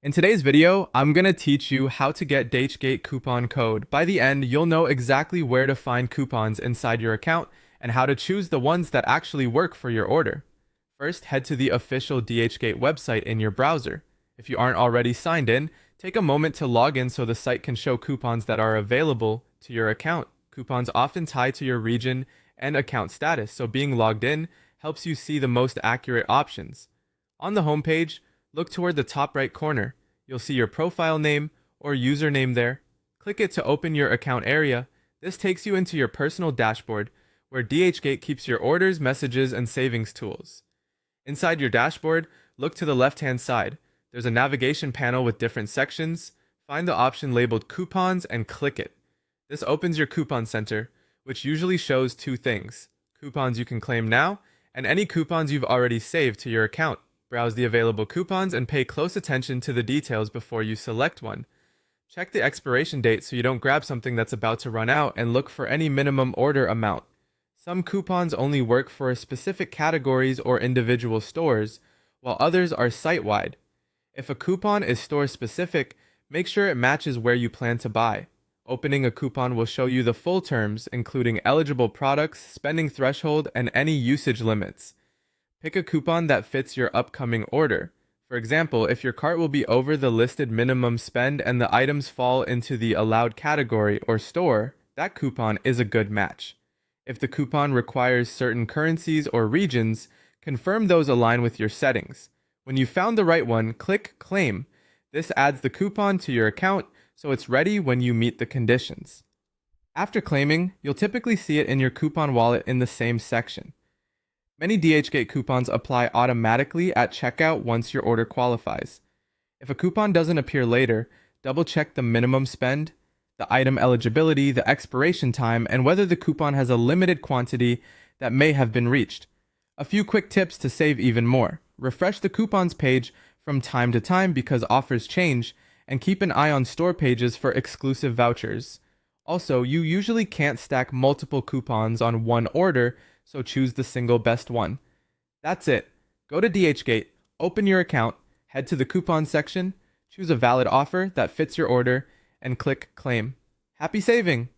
In today's video, I'm going to teach you how to get Dhgate coupon code. By the end, you'll know exactly where to find coupons inside your account and how to choose the ones that actually work for your order. First, head to the official Dhgate website in your browser. If you aren't already signed in, take a moment to log in so the site can show coupons that are available to your account. Coupons often tie to your region and account status, so being logged in helps you see the most accurate options. On the homepage, look toward the top right corner. You'll see your profile name or username there. Click it to open your account area. This takes you into your personal dashboard, where Dhgate keeps your orders, messages, and savings tools. Inside your dashboard, look to the left-hand side. There's a navigation panel with different sections. Find the option labeled Coupons and click it. This opens your coupon center, which usually shows two things: coupons you can claim now, and any coupons you've already saved to your account. Browse the available coupons and pay close attention to the details before you select one. Check the expiration date so you don't grab something that's about to run out, and look for any minimum order amount. Some coupons only work for specific categories or individual stores, while others are site-wide. If a coupon is store-specific, make sure it matches where you plan to buy. Opening a coupon will show you the full terms, including eligible products, spending threshold, and any usage limits. Pick a coupon that fits your upcoming order. For example, if your cart will be over the listed minimum spend and the items fall into the allowed category or store, that coupon is a good match. If the coupon requires certain currencies or regions, confirm those align with your settings. When you found the right one, click Claim. This adds the coupon to your account, so it's ready when you meet the conditions. After claiming, you'll typically see it in your coupon wallet in the same section. Many Dhgate coupons apply automatically at checkout once your order qualifies. If a coupon doesn't appear later, double-check the minimum spend, the item eligibility, the expiration time, and whether the coupon has a limited quantity that may have been reached. A few quick tips to save even more: refresh the coupons page from time to time because offers change, and keep an eye on store pages for exclusive vouchers. Also, you usually can't stack multiple coupons on one order, so choose the single best one. That's it. Go to Dhgate, open your account, head to the coupon section, choose a valid offer that fits your order, and click Claim. Happy saving!